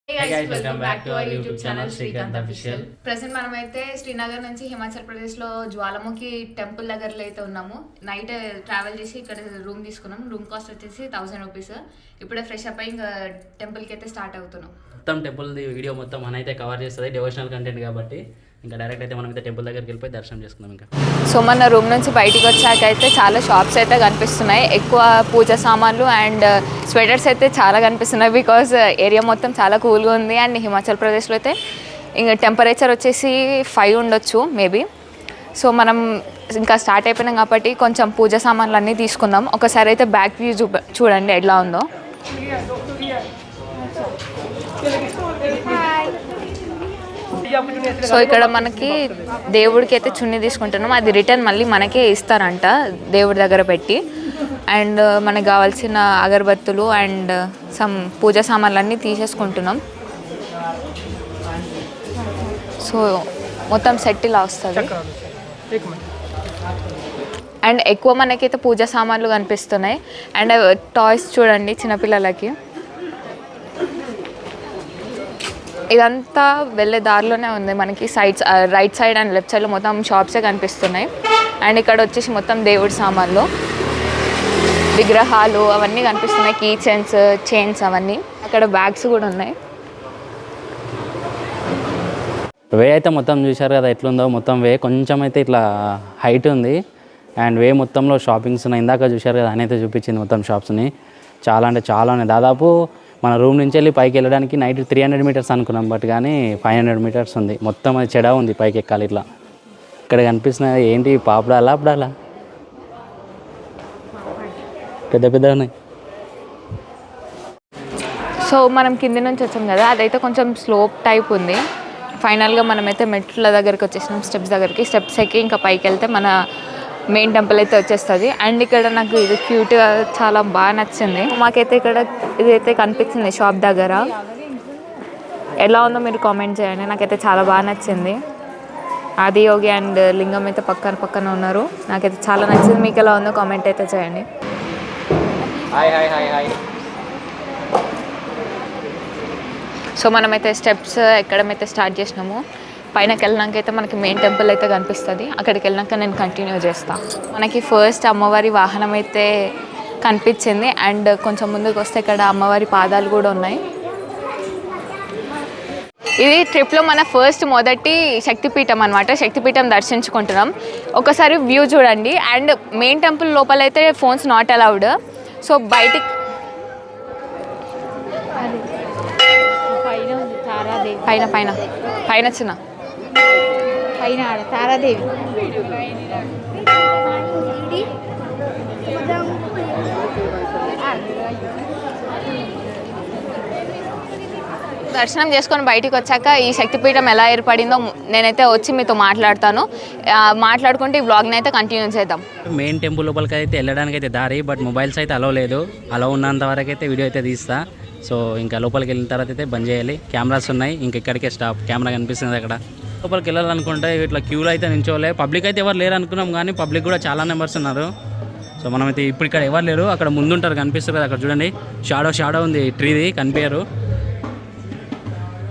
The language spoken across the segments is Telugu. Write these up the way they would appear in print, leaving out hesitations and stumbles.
Hey guys, welcome back to our YouTube channel Srikanth Official. Present మనమైతే శ్రీనగర్ నుంచి హిమాచల్ ప్రదేశ్ లో జ్వాలముఖి టెంపుల్ దగ్గరలో అయితే ఉన్నాము. నైట్ ట్రావెల్ చేసి ఇక్కడ రూమ్ తీసుకున్నాం. రూమ్ కాస్ట్ వచ్చేసి 1000 రూపీస్. ఇప్పుడే ఫ్రెష్ అప్ అయ్యి ఇంకా టెంపుల్ కి అయితే స్టార్ట్ అవుతున్నాం. మొత్తం టెంపుల్ వీడియో మొత్తం మన అయితే కవర్ చేస్తుంది, డివోషనల్ కంటెంట్ కాబట్టి ఇంకా డైరెక్ట్ అయితే మనం అయితే టెంపుల్ దగ్గరికి వెళ్ళిపోయి దర్శనం చేసుకుందాం. ఇంకా సో మన రూమ్ నుంచి బయటికి వచ్చాక అయితే చాలా షాప్స్ అయితే కనిపిస్తున్నాయి. ఎక్కువ పూజ సామాన్లు అండ్ స్వెటర్స్ అయితే చాలా కనిపిస్తున్నాయి. బికాజ్ ఏరియా మొత్తం చాలా కూల్గా ఉంది. అండ్ హిమాచల్ ప్రదేశ్లో అయితే ఇంకా టెంపరేచర్ వచ్చేసి 5 ఉండొచ్చు మేబీ. సో మనం ఇంకా స్టార్ట్ అయిపోయినాం కాబట్టి కొంచెం పూజ సామాన్లు అన్నీ తీసుకుందాం. ఒకసారి అయితే బ్యాక్ వ్యూ చూడండి ఎట్లా ఉందో. సో ఇక్కడ మనకి దేవుడికి అయితే చున్నీ తీసుకుంటున్నాం. అది రిటర్న్ మళ్ళీ మనకే ఇస్తారంట దేవుడి దగ్గర పెట్టి. అండ్ మనకు కావాల్సిన అగరబత్తులు అండ్ సమ్ పూజా సామాన్లు అన్నీ తీసేసుకుంటున్నాం. సో మొత్తం సెట్ ఇలా వస్తుంది. అండ్ ఎక్కువ మనకైతే పూజా సామాన్లు కనిపిస్తున్నాయి. అండ్ టాయ్స్ చూడండి చిన్నపిల్లలకి. ఇదంతా వెళ్ళే దారిలోనే ఉంది. మనకి sides right side and left సైడ్లో మొత్తం షాప్సే కనిపిస్తున్నాయి. అండ్ ఇక్కడ వచ్చేసి మొత్తం దేవుడి సామాన్లు, విగ్రహాలు అవన్నీ కనిపిస్తున్నాయి. కీ చైన్స్ అవన్నీ. అక్కడ బ్యాగ్స్ కూడా ఉన్నాయి. వే అయితే మొత్తం చూశారు కదా ఎట్లుందో. మొత్తం వే కొంచెం అయితే ఇట్లా హైట్ ఉంది. అండ్ వే మొత్తంలో షాపింగ్స్ ఉన్నాయి. ఇందాక చూశారు కదా, ఆయన అయితే చూపించింది మొత్తం షాప్స్ని. చాలా అంటే చాలా ఉన్నాయి. దాదాపు మన రూమ్ నుంచి వెళ్ళి పైకి వెళ్ళడానికి నైట్ 300 మీటర్స్ అనుకున్నాం, బట్ కానీ 500 మీటర్స్ ఉంది. మొత్తం అది చెడ ఉంది, పైకి ఎక్కాలి. ఇట్లా ఇక్కడ కనిపిస్తున్నాయి ఏంటి, పాపడాలా అప్పుడాలా పెద్ద పెద్ద ఉన్నాయి. సో మనం కింది నుంచి వచ్చాం కదా, అదైతే కొంచెం స్లోప్ టైప్ ఉంది. ఫైనల్గా మనమైతే మెట్ల దగ్గరికి వచ్చేసినాం, స్టెప్స్ దగ్గరికి. స్టెప్స్ ఎక్కి ఇంకా పైకి వెళ్తే మన మెయిన్ టెంపుల్ అయితే వచ్చేస్తుంది. అండ్ ఇక్కడ నాకు ఇది క్యూట్గా చాలా బాగా నచ్చింది. మాకైతే ఇక్కడ ఇదైతే కనిపించింది షాప్ దగ్గర. ఎలా ఉందో మీరు కామెంట్ చేయండి. నాకైతే చాలా బాగా నచ్చింది. ఆదియోగి అండ్ లింగం అయితే పక్కన ఉన్నారు. నాకైతే చాలా నచ్చింది. మీకు ఎలా ఉందో కామెంట్ అయితే చేయండి. సో మనమైతే స్టెప్స్ ఎక్కడమైతే స్టార్ట్ చేసినాము. పైనకి వెళ్ళినాక అయితే మనకి మెయిన్ టెంపుల్ అయితే కనిపిస్తుంది. అక్కడికి వెళ్ళినాక నేను కంటిన్యూ చేస్తాను. మనకి ఫస్ట్ అమ్మవారి వాహనం అయితే కనిపించింది. అండ్ కొంచెం ముందుకు వస్తే ఇక్కడ అమ్మవారి పాదాలు కూడా ఉన్నాయి. ఇది ట్రిప్లో మన మొదటి శక్తిపీఠం అనమాట. శక్తిపీఠం దర్శించుకుంటున్నాం. ఒకసారి వ్యూ చూడండి. అండ్ మెయిన్ టెంపుల్ లోపలైతే ఫోన్స్ నాట్ అలౌడ్. సో బయటికి పైన చిన్న పైన తారాదేవి. దర్శనం చేసుకొని బయటికి వచ్చాక ఈ శక్తిపీఠం ఎలా ఏర్పడిందో నేనైతే వచ్చి మీతో మాట్లాడతాను. మాట్లాడుకుంటే ఈ వ్లాగ్ని అయితే కంటిన్యూ చేద్దాం. మెయిన్ టెంపుల్ లోపలికి అయితే వెళ్ళడానికి అయితే దారి, బట్ మొబైల్స్ అయితే అలో లేదు. అలో ఉన్నంత వరకు అయితే వీడియో అయితే తీస్తా. సో ఇంకా లోపలికి వెళ్ళిన తర్వాత అయితే బంద్ చేయాలి. కెమెరాస్ ఉన్నాయి, ఇంకా ఇక్కడికే స్టాప్. కెమెరా కనిపిస్తుంది అక్కడ. లోపలికి వెళ్ళాలనుకుంటే ఇట్లా క్యూలో అయితే నించోలే. పబ్లిక్ అయితే ఎవరు లేరు అనుకున్నాం, కానీ పబ్లిక్ కూడా చాలా నెంబర్స్ ఉన్నారు. సో మనమైతే ఇప్పుడు ఇక్కడ ఎవరు లేరు, అక్కడ ముందుంటారు, కనిపిస్తారు కదా అక్కడ చూడండి. షాడో ఉంది, ట్రీది కనిపించారు.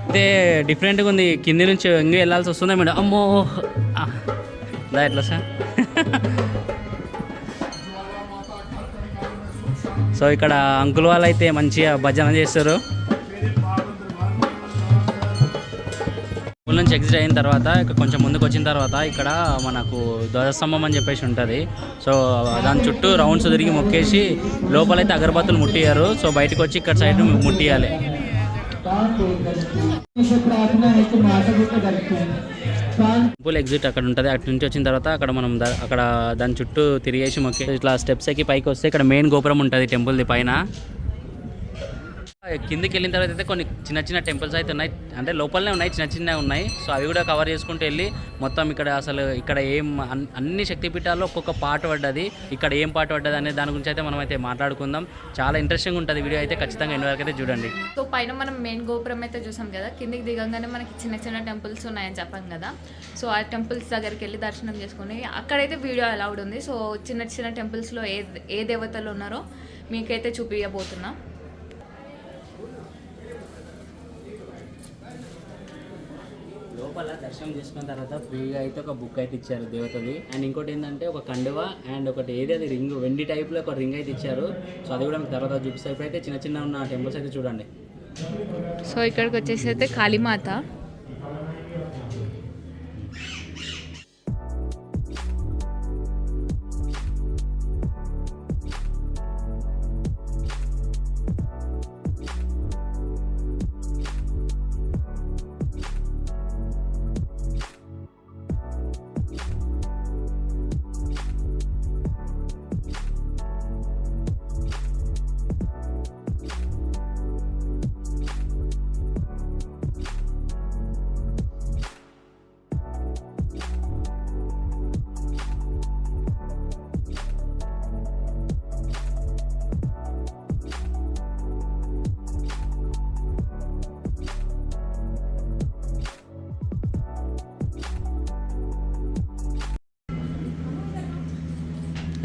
అయితే డిఫరెంట్గా ఉంది. కింది నుంచి ఎంగి వెళ్ళాల్సి వస్తుందా మేడం? అమ్మో దా ఎట్లా సార్. సో ఇక్కడ అంకుల్ వాళ్ళు అయితే మంచిగా భజన చేస్తారు. స్కూల్ నుంచి ఎగ్జిట్ అయిన తర్వాత ఇక్కడ కొంచెం ముందుకు వచ్చిన తర్వాత ఇక్కడ మనకు ధ్వజస్తంభం అని చెప్పేసి ఉంటుంది. సో దాని చుట్టూ రౌండ్స్ తిరిగి మొక్కేసి లోపలైతే అగరబత్తులు ముట్టియారు. సో బయటకు వచ్చి ఇక్కడ సైడ్ ముట్టియాలి. టెంపుల్ ఎగ్జిట్ అక్కడ ఉంటుంది. అటు నుంచి వచ్చిన తర్వాత అక్కడ మనం అక్కడ దాని చుట్టూ తిరిగేసి మొక్కి ఇట్లా స్టెప్స్ ఎక్కి పైకి వస్తే ఇక్కడ మెయిన్ గోపురం ఉంటుంది టెంపుల్ది పైన. కిందికి వెళ్ళిన తర్వాత అయితే కొన్ని చిన్న టెంపుల్స్ అయితే ఉన్నాయి, అంటే లోపలనే ఉన్నాయి, చిన్నవి ఉన్నాయి. సో అవి కూడా కవర్ చేసుకుంటూ వెళ్ళి మొత్తం ఇక్కడ ఏం అన్ని శక్తిపీఠాల్లో ఒక్కొక్క పాట పడ్డది, ఇక్కడ ఏం పాట పడ్డది అనే దాని గురించి అయితే మనం అయితే మాట్లాడుకుందాం. చాలా ఇంట్రెస్టింగ్ ఉంటుంది వీడియో అయితే, ఖచ్చితంగా ఎండ్ వరకు అయితే చూడండి. సో పైన మనం మెయిన్ గోపురం అయితే చూసాం కదా, కిందికి దిగంగానే మనకి చిన్న టెంపుల్స్ ఉన్నాయని చెప్పాం కదా. సో ఆ టెంపుల్స్ దగ్గరికి వెళ్ళి దర్శనం చేసుకుని అక్కడైతే వీడియో అలౌడ్ ఉంది. సో చిన్న టెంపుల్స్లో ఏ దేవతలు ఉన్నారో మీకైతే చూపించబోతున్నా. లోపల దర్శనం చేసుకున్న తర్వాత ఫ్రీగా అయితే ఒక బుక్ అయితే ఇచ్చారు దేవతది. అండ్ ఇంకోటి ఏంటంటే ఒక కండువ అండ్ ఒకటి ఏది అది రింగ్, వెండి టైప్లో ఒక రింగ్ అయితే ఇచ్చారు. సో అది కూడా మీకు తర్వాత చూపిస్తాయి. ఇప్పుడైతే చిన్న చిన్న ఉన్న టెంపుల్స్ అయితే చూడండి. సో ఇక్కడికి వచ్చేసి అయితే కాళీమాత.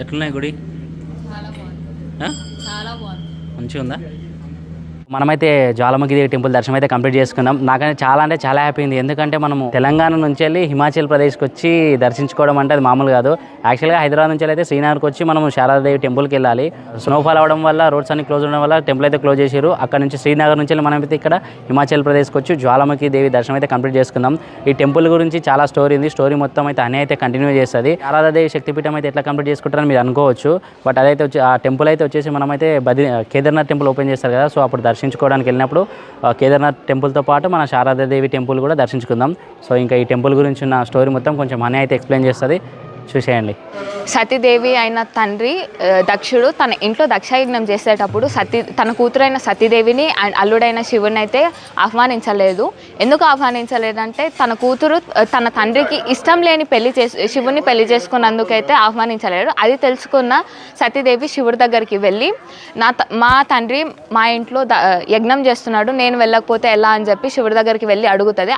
ఎట్లున్నాయి గుడి? చాలా బాగుంది. మంచిగా ఉందా? మనమైతే జ్వాలాముఖి దేవి టెంపుల్ దర్శనం అయితే కంప్లీట్ చేసుకున్నాం. నాకైతే చాలా అంటే చాలా హ్యాపీ ఉంది. ఎందుకంటే మనము తెలంగాణ నుంచి వెళ్ళి హిమాచల్ ప్రదేశ్కి వచ్చి దర్శించుకోవడం అంటే అది మామూలు కాదు. యాక్చువల్గా హైదరాబాద్ నుంచి అయితే శ్రీనగర్కి వచ్చి మనం శారదాదేవి టెంపుల్కి వెళ్ళాలి. స్నోఫాల్ అవ్వడం వల్ల రోడ్స్ అన్ని క్లోజ్ అవ్వడం వల్ల టెంపుల్ అయితే క్లోజ్ చేశారు. అక్కడ నుంచి శ్రీనగర్ నుంచి మనం అయితే ఇక్కడ హిమాచల్ ప్రదేశ్కి వచ్చి జ్వాలాముఖి దేవి దర్శనం అయితే కంప్లీట్ చేసుకుందాం. ఈ టెంపుల్ గురించి చాలా స్టోరీ ఉంది. స్టోరీ మొత్తం అయితే అనే అయితే కంటిన్యూ చేస్తుంది. శారదాదేవి శక్తిపీఠం అయితే ఎట్లా కంప్లీట్ చేసుకుంటారని మీరు అనుకోవచ్చు. బట్ అదైతే వచ్చి ఆ టెంపుల్ అయితే వచ్చేసి మనమైతే కేదార్నాథ్ టెంపుల్ ఓపెన్ చేస్తారు కదా. సో అప్పుడు దర్శించుకోవడానికి వెళ్ళినప్పుడు కేదార్నాథ్ టెంపుల్తో పాటు మన శారదాదేవి టెంపుల్ కూడా దర్శించుకుందాం. సో ఇంకా ఈ టెంపుల్ గురించి ఉన్న స్టోరీ మొత్తం కొంచెం అనే అయితే ఎక్స్ప్లెయిన్ చేస్తుంది, చూసేయండి. సతీదేవి అయిన తండ్రి దక్షుడు తన ఇంట్లో దక్షయజ్ఞం చేసేటప్పుడు తన కూతురైన సతీదేవిని అండ్ అల్లుడైన శివుని అయితే ఆహ్వానించలేదు. ఎందుకు ఆహ్వానించలేదంటే తన కూతురు తన తండ్రికి ఇష్టం లేని శివుని పెళ్లి చేసుకున్నందుకైతే ఆహ్వానించలేడు. అది తెలుసుకున్న సతీదేవి శివుడి దగ్గరికి వెళ్ళి మా తండ్రి మా ఇంట్లో యజ్ఞం చేస్తున్నాడు, నేను వెళ్ళకపోతే ఎలా అని చెప్పి శివుడి దగ్గరికి వెళ్ళి అడుగుతుంది.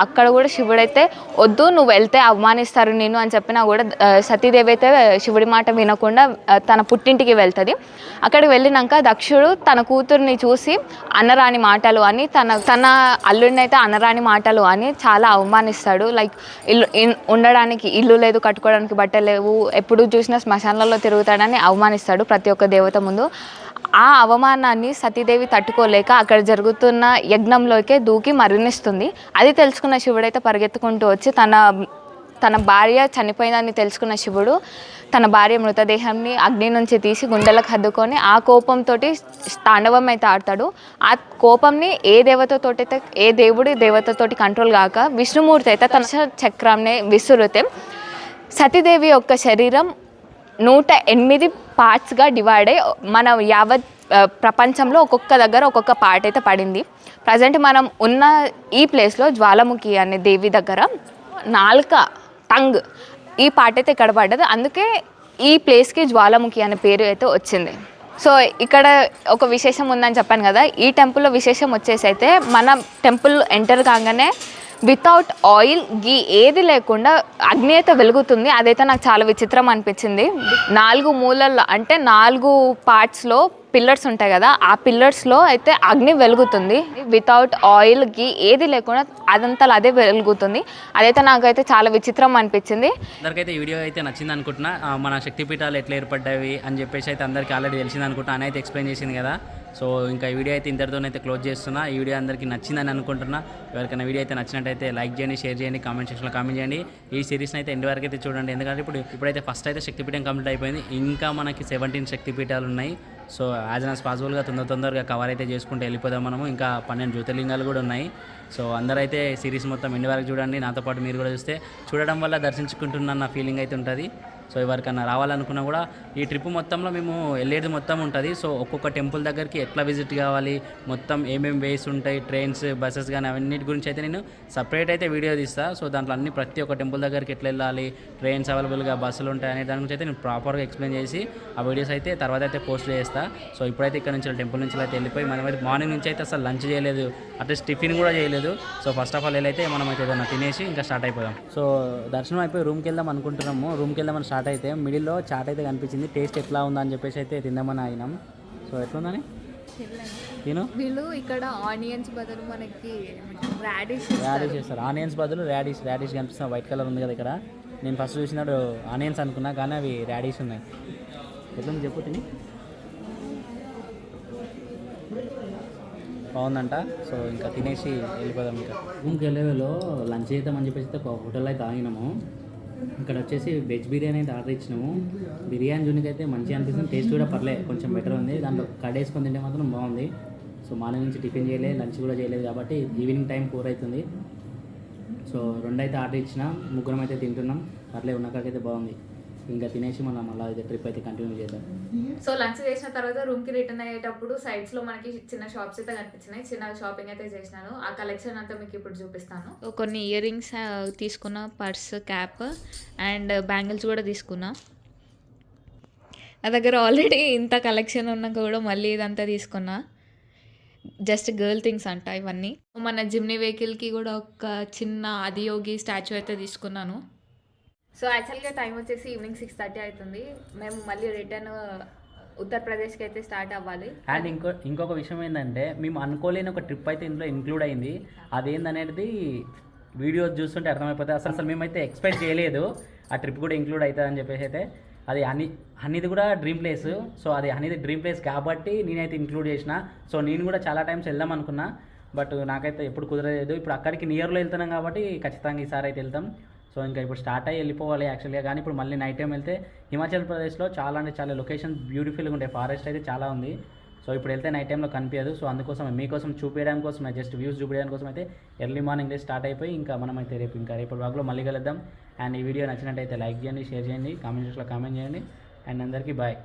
అక్కడ కూడా శివుడైతే వద్దు, నువ్వు వెళ్తే అవమానిస్తారు నేను అని చెప్పినా కూడా సతీదేవి అయితే శివుడి మాట వినకుండా తన పుట్టింటికి వెళ్తుంది. అక్కడికి వెళ్ళినాక దక్షుడు తన కూతుర్ని చూసి అనరాని మాటలు అని తన అల్లుడిని అయితే అనరాని మాటలు అని చాలా అవమానిస్తాడు. లైక్ ఉండడానికి ఇల్లు లేదు, కట్టుకోవడానికి బట్టలు లేవు, ఎప్పుడు చూసినా శ్మశానాల్లో తిరుగుతాడని అవమానిస్తాడు ప్రతి ఒక్క దేవత ముందు. ఆ అవమానాన్ని సతీదేవి తట్టుకోలేక అక్కడ జరుగుతున్న యజ్ఞంలోకే దూకి మరణిస్తుంది. అది తెలుసుకున్న శివుడైతే పరిగెత్తుకుంటూ వచ్చి తన భార్య చనిపోయిందని తెలుసుకున్న శివుడు తన భార్య మృతదేహాన్ని అగ్ని నుంచి తీసి గుండెలకు హద్దుకొని ఆ కోపంతో తాండవం అయితే ఆడతాడు. ఆ కోపంని ఏ దేవుడి దేవతతోటి కంట్రోల్ కాక విష్ణుమూర్తి అయితే తన చక్రాన్ని విసురుతే సతీదేవి యొక్క శరీరం 108 పార్ట్స్గా డివైడ్ అయ్యి మన యావత్ ప్రపంచంలో ఒక్కొక్క దగ్గర ఒక్కొక్క పార్ట్ అయితే పడింది. ప్రజెంట్ మనం ఉన్న ఈ ప్లేస్లో జ్వాలాముఖి అనే దేవి దగ్గర టంగ్ ఈ పార్ట్ అయితే ఇక్కడ పడ్డది. అందుకే ఈ ప్లేస్కి జ్వాలాముఖి అనే పేరు అయితే వచ్చింది. సో ఇక్కడ ఒక విశేషం ఉందని చెప్పాను కదా. ఈ టెంపుల్లో విశేషం వచ్చేసి అయితే మన టెంపుల్ ఎంటర్ కాగానే వితౌట్ ఆయిల్ గీ ఏది లేకుండా అగ్ని అయితే వెలుగుతుంది. అదైతే నాకు చాలా విచిత్రం అనిపించింది. 4 మూలల్లో అంటే 4 పార్ట్స్లో పిల్లర్స్ ఉంటాయి కదా, ఆ పిల్లర్స్లో అయితే అగ్ని వెలుగుతుంది. వితౌట్ ఆయిల్ గీ ఏది లేకుండా అదంతా అదే వెలుగుతుంది. అదైతే నాకైతే చాలా విచిత్రం అనిపించింది. అందరికైతే వీడియో అయితే నచ్చింది అనుకుంటున్నా. మన శక్తిపీఠాలు ఎట్లా ఏర్పడ్డాయి అని చెప్పేసి అయితే అందరికీ ఆల్రెడీ తెలిసింది అనుకుంటున్నా. అని అయితే ఎక్స్ప్లెయిన్ చేసింది కదా. సో ఇంకా ఈ వీడియో అయితే ఇంతటితోనైతే క్లోజ్ చేస్తున్నా. ఈ వీడియో అందరికీ నచ్చిందని అనుకుంటున్నా. ఎవరికైనా వీడియో అయితే నచ్చినట్టయితే లైక్ చేయండి, షేర్ చేయండి, కామెంట్ సెక్షన్లో కామెంట్ చేయండి. ఈ సిరీస్ని అయితే ఎండ్ వరకు అయితే చూడండి. ఎందుకంటే ఇప్పుడైతే ఫస్ట్ అయితే శక్తిపీఠం కంప్లీట్ అయిపోయింది. ఇంకా మనకి 17 శక్తిపీఠాలు ఉన్నాయి. సో యాజ్ యాజ్ పాసిబుల్గా తొందరగా కవర్ అయితే చేసుకుంటూ వెళ్ళిపోదాం మనము. ఇంకా 12 జ్యోతిర్లింగాలు కూడా ఉన్నాయి. సో అందరైతే సిరీస్ మొత్తం ఎండ్ వరకు చూడండి. నాతో పాటు మీరు కూడా చూస్తే చూడడం వల్ల దర్శించుకుంటున్న ఫీలింగ్ అయితే ఉంటుంది. సో ఎవరికన్నా రావాలనుకున్నా కూడా ఈ ట్రిప్ మొత్తంలో మేము వెళ్ళేది మొత్తం ఉంటుంది. సో ఒక్కొక్క టెంపుల్ దగ్గరికి ఎట్లా విజిట్ కావాలి, మొత్తం ఏమేమి వేస్ ఉంటాయి, ట్రైన్స్, బస్సెస్ కానీ అవన్నిటి గురించి అయితే నేను సపరేట్ అయితే వీడియో తీస్తాను. సో దాంట్లో అన్ని ప్రతి ఒక్క టెంపుల్ దగ్గరికి ఎట్లా వెళ్ళాలి, ట్రైన్స్ అవైలబుల్గా బస్సులు ఉంటాయి అనే దాని గురించి అయితే నేను ప్రాపర్గా ఎక్స్ప్లెయిన్ చేసి ఆ వీడియోస్ అయితే తర్వాత అయితే పోస్ట్ చేస్తాను. సో ఇప్పుడైతే ఇక్కడ నుంచి టెంపుల్ నుంచి అయితే వెళ్ళిపోయి మనమైతే మార్నింగ్ నుంచి అయితే అసలు లంచ్ చేయలేదు, అట్లీస్ట్ టిఫిన్ కూడా చేయలేదు. సో ఫస్ట్ ఆఫ్ ఆల్ వెళ్ళైతే మనమైతే ఏదైనా తినేసి ఇంకా స్టార్ట్ అయిపోదాం. సో దర్శనం అయిపోయి రూమ్కి వెళ్దాం అనుకుంటున్నాము. రూమ్కి వెళ్దామని స్టార్ట్ అయితే మిడిల్లో చాట్ అయితే కనిపించింది. టేస్ట్ ఎట్లా ఉందని చెప్పేసి అయితే తిందామని అయినాం. సో ఎట్లుందని తిను. వీళ్ళు ఇక్కడ ఆనియన్స్ బదులు మనకి రాడిష్ రాడిష్ చేస్తారు. ఆనియన్స్ బదులు రాడిష్ కనిపిస్తున్న వైట్ కలర్ ఉంది కదా ఇక్కడ. నేను ఫస్ట్ చూసినప్పుడు ఆనియన్స్ అనుకున్నా కానీ అవి రాడిష్ ఉన్నాయి. ఎట్లా చెప్పు తిని. బాగుందంట. సో ఇంకా తినేసి వెళ్ళిపోదాం. ఇంకా రూమ్కి వెళ్ళేవేలో లంచ్ చేద్దామని చెప్పేసి ఒక హోటల్ అయితే ఆగినాము. ఇక్కడ వచ్చేసి వెజ్ బిర్యానీ అయితే ఆర్డర్ ఇచ్చినాము. బిర్యానీ జూనికి అయితే మంచిగా అనిపిస్తుంది, టేస్ట్ కూడా పర్లేదు, కొంచెం బెటర్ ఉంది. దాంట్లో కర్డ్ వేసుకొని తింటే మాత్రం బాగుంది. సో మార్నింగ్ నుంచి టిఫిన్ చేయలేదు, లంచ్ కూడా చేయలేదు కాబట్టి ఈవినింగ్ టైం 4 అవుతుంది. సో 2 అయితే ఆర్డర్ ఇచ్చినా, ముగ్గురం అయితే తింటున్నాం. పర్లేదు, ఉన్నకాకైతే బాగుంది. ఇంకా తినేసి మనం మళ్ళీ అయితే ట్రిప్ అయితే కంటిన్యూ చేద్దాం. సో లంచ్ చేసిన తర్వాత రూమ్కి రిటర్న్ అయ్యేటప్పుడు సైడ్స్లో మనకి చిన్న షాప్స్ అయితే కనిపించినాయి. చిన్న షాపింగ్ అయితే చేసినాను. ఆ కలెక్షన్ అంతా మీకు ఇప్పుడు చూపిస్తాను. కొన్ని ఇయర్ రింగ్స్ తీసుకున్న, పర్స్, క్యాప్ అండ్ బ్యాంగిల్స్ కూడా తీసుకున్నా. నా దగ్గర ఆల్రెడీ ఇంత కలెక్షన్ ఉన్నాక కూడా మళ్ళీ ఇదంతా తీసుకున్నా. జస్ట్ గర్ల్ థింగ్స్ అంట ఇవన్నీ. మన జిమ్నీ వెహికల్కి కూడా ఒక చిన్న ఆదియోగి స్టాచ్యూ అయితే తీసుకున్నాను. సో యాక్చువల్గా టైం వచ్చేసి ఈవినింగ్ 6:30 అవుతుంది. మేము మళ్ళీ రిటర్న్ ఉత్తరప్రదేశ్కి అయితే స్టార్ట్ అవ్వాలి. అండ్ ఇంకొక విషయం ఏంటంటే, మేము అనుకోలేని ఒక ట్రిప్ అయితే ఇందులో ఇంక్లూడ్ అయింది. అదేందనేది వీడియోస్ చూస్తుంటే అర్థమైపోతుంది. అసలు మేమైతే ఎక్స్పెక్ట్ చేయలేదు ఆ ట్రిప్ కూడా ఇంక్లూడ్ అవుతుంది అని చెప్పేసి. అయితే అది హనీది కూడా డ్రీమ్ ప్లేస్. సో అది హనీది డ్రీమ్ ప్లేస్ కాబట్టి నేనైతే ఇంక్లూడ్ చేసిన. సో నేను కూడా చాలా టైమ్స్ వెళ్దాం అనుకున్నా, బట్ నాకైతే ఎప్పుడు కుదరలేదు. ఇప్పుడు అక్కడికి నియర్లో వెళ్తున్నాం కాబట్టి ఖచ్చితంగా ఈసారి అయితే వెళ్తాం. సో ఇంకా ఇప్పుడు స్టార్ట్ అయ్యి వెళ్ళిపోవాలి యాక్చువల్గా. కానీ ఇప్పుడు మళ్ళీ నైట్ టైం వెళ్తే హిమాచల్ ప్రదేశ్లో చాలా అంటే చాలా లొకేషన్ బ్యూటిఫుల్గా ఉంటాయి. ఫారెస్ట్ అయితే చాలా ఉంది. సో ఇప్పుడు వెళ్తే నైట్ టైంలో కనిపించదు. సో అందుకోసం మీకోసం చూపించడానికి కోసం, జస్ట్ వ్యూస్ చూపించడానికి కోసం అయితే ఎర్లీ మార్నింగ్ స్టార్ట్ అయిపోయి ఇంకా మనం అయితే రేపు బ్లాగ్లో మళ్ళీ కలుద్దాం. అండ్ ఈ వీడియో నచ్చినట్టయితే లైక్ చేయండి, షేర్ చేయండి, కామెంట్ సెక్షన్లో కామెంట్ చేయండి. అండ్ అందరికీ బాయ్.